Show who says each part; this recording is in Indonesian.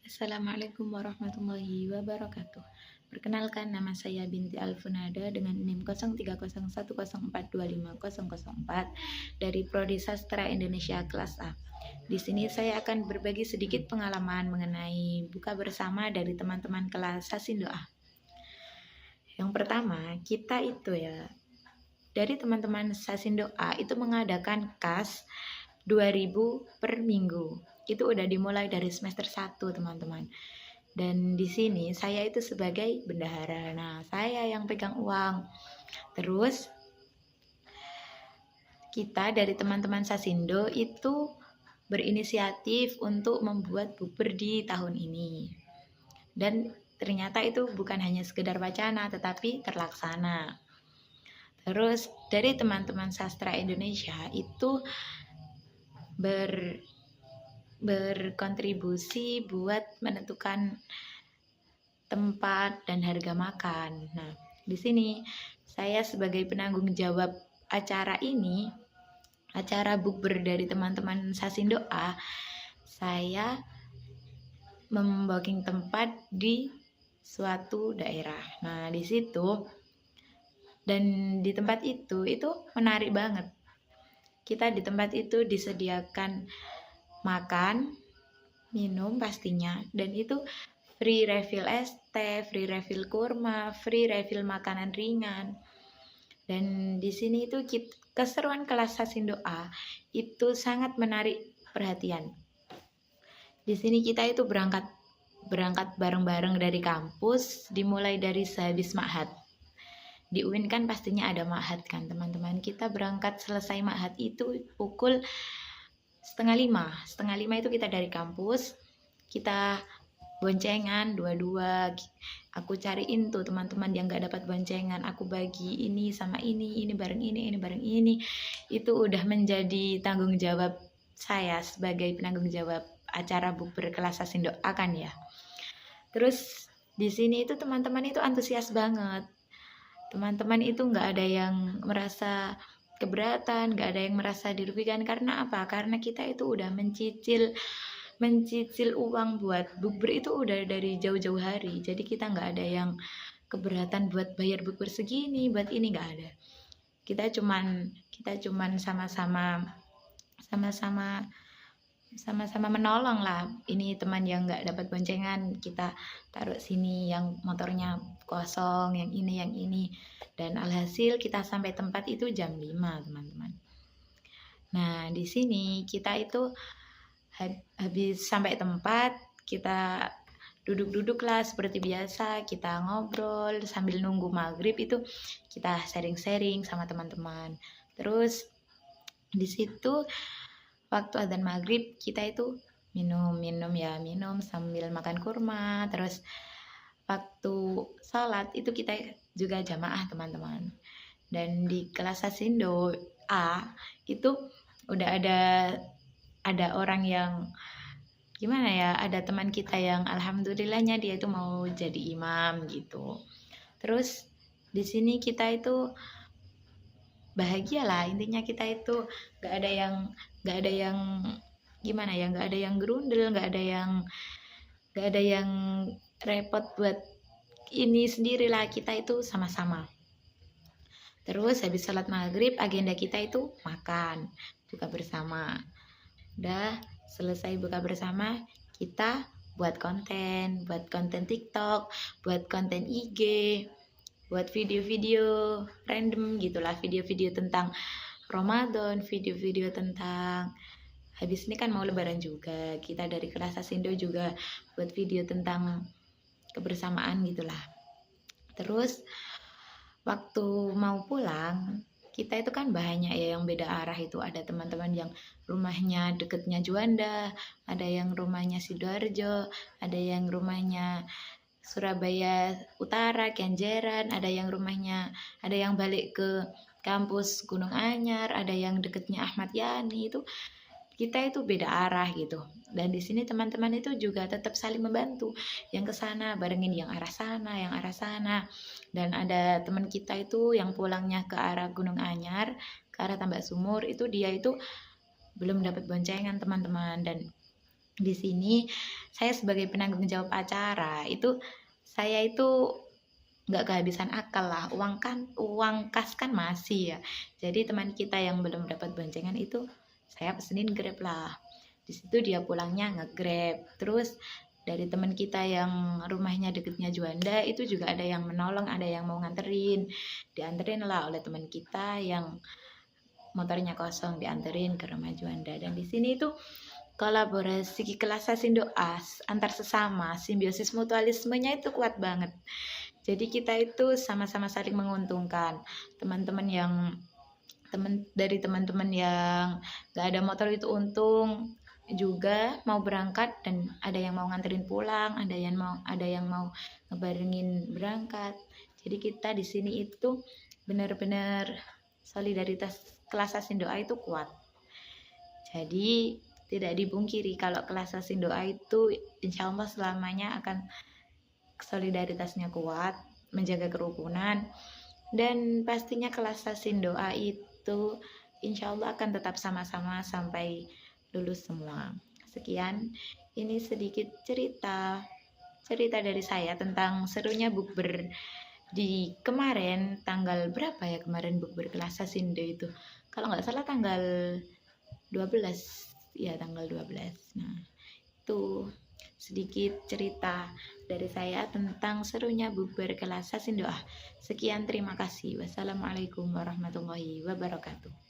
Speaker 1: Assalamualaikum warahmatullahi wabarakatuh. Perkenalkan, nama saya Binti Alfunada dengan NIM 030104250004 dari Prodi Sastra Indonesia kelas A. Di sini saya akan berbagi sedikit pengalaman mengenai buka bersama dari teman-teman kelas Sasindo A. Yang pertama, kita itu dari teman-teman Sasindo A itu mengadakan KAS 2000 per minggu. Itu udah dimulai dari semester 1, teman-teman. Dan di sini saya itu sebagai bendahara. Nah, saya yang pegang uang. Terus kita dari teman-teman Sasindo itu berinisiatif untuk membuat bukber di tahun ini. Dan ternyata itu bukan hanya sekedar wacana, tetapi terlaksana. Terus dari teman-teman sastra Indonesia itu berkontribusi buat menentukan tempat dan harga makan. Nah, di sini saya sebagai penanggung jawab acara ini, acara bukber dari teman-teman Sasindo A, saya membooking tempat di suatu daerah. Nah, di situ dan di tempat itu menarik banget. Kita di tempat itu disediakan makan, minum pastinya, dan itu free refill es teh, free refill kurma, free refill makanan ringan. Dan di sini itu keseruan kelas Sasindo A itu sangat menarik perhatian. Di sini kita itu berangkat bareng-bareng dari kampus, dimulai dari sehabis ma'had. Di UIN kan pastinya ada ma'had kan, teman-teman. Kita berangkat selesai ma'had itu pukul setengah lima itu kita dari kampus. Kita boncengan dua-dua, aku cariin tuh teman-teman yang gak dapat boncengan, aku bagi ini sama ini bareng ini bareng ini. Itu udah menjadi tanggung jawab saya sebagai penanggung jawab acara bukber kelas Sasindo A kan ya. Terus di sini itu teman-teman itu antusias banget. Teman-teman itu nggak ada yang merasa keberatan, nggak ada yang merasa dirugikan. Karena apa? Karena kita itu udah mencicil uang buat bukber itu udah dari jauh-jauh hari. Jadi kita nggak ada yang keberatan buat bayar bukber segini, buat ini nggak ada. Kita cuman sama-sama menolong lah. Ini teman yang nggak dapat boncengan kita taruh sini, yang motornya kosong, yang ini, dan alhasil kita sampai tempat itu jam 5, teman-teman. Nah, di sini kita itu habis sampai tempat, kita duduk-duduk lah seperti biasa, kita ngobrol sambil nunggu maghrib. Itu kita sharing-sharing sama teman-teman. Terus di situ waktu adzan maghrib kita itu minum sambil makan kurma. Terus waktu sholat itu kita juga jamaah, teman-teman. Dan di kelas Sasindo A itu udah ada orang yang gimana ya, ada teman kita yang alhamdulillahnya dia itu mau jadi imam gitu. Terus di sini kita itu bahagia lah, intinya kita itu nggak ada yang gimana ya, nggak ada yang gerundel, nggak ada yang repot buat ini sendirilah, kita itu sama-sama. Terus habis sholat maghrib agenda kita itu makan, buka bersama. Udah selesai buka bersama, kita buat konten TikTok, buat konten IG, buat video-video random gitulah, video-video tentang Ramadan, video-video tentang habis ini kan mau lebaran juga, kita dari kelas Sasindo juga buat video tentang kebersamaan gitulah. Terus waktu mau pulang, kita itu kan banyak ya yang beda arah itu. Ada teman-teman yang rumahnya deketnya Juanda, ada yang rumahnya Sidoarjo, ada yang rumahnya Surabaya Utara, Kenjeran, ada yang balik ke kampus Gunung Anyar, ada yang deketnya Ahmad Yani. Itu kita itu beda arah gitu. Dan di sini teman-teman itu juga tetap saling membantu, yang ke sana barengin yang arah sana. Dan ada teman kita itu yang pulangnya ke arah Gunung Anyar, ke arah Tambak Sumur, itu dia itu belum dapat boncengan, teman-teman. Dan Di sini saya sebagai penanggung jawab acara itu, saya itu nggak kehabisan akal lah, uang kas kan masih ya. Jadi teman kita yang belum dapat boncengan itu saya pesenin Grab lah. Di situ dia pulangnya nge-Grab. Terus dari teman kita yang rumahnya deketnya Juanda itu juga ada yang menolong, ada yang mau nganterin, dianterin lah oleh teman kita yang motornya kosong, dianterin ke rumah Juanda. Dan di sini itu kolaborasi kelas Sindoas antar sesama, simbiosis mutualismenya itu kuat banget. Jadi kita itu sama-sama saling menguntungkan. Dari teman-teman yang gak ada motor itu untung juga mau berangkat, dan ada yang mau nganterin pulang, ada yang mau ngebarengin berangkat. Jadi kita di sini itu benar-benar solidaritas kelas Sindoa itu kuat. Jadi tidak dipungkiri kalau kelas Sindoa itu insya Allah selamanya akan solidaritasnya kuat, menjaga kerukunan, dan pastinya kelas Sindoa itu insya Allah akan tetap sama-sama sampai lulus semua. Sekian, ini sedikit cerita dari saya tentang serunya bukber di kemarin. Tanggal berapa ya kemarin bukber kelas Sindo itu? Kalau nggak salah tanggal 12 ya, tanggal 12. Nah, itu sedikit cerita dari saya tentang serunya bukber kelas Sindoa. Sekian, terima kasih. Wassalamualaikum warahmatullahi wabarakatuh.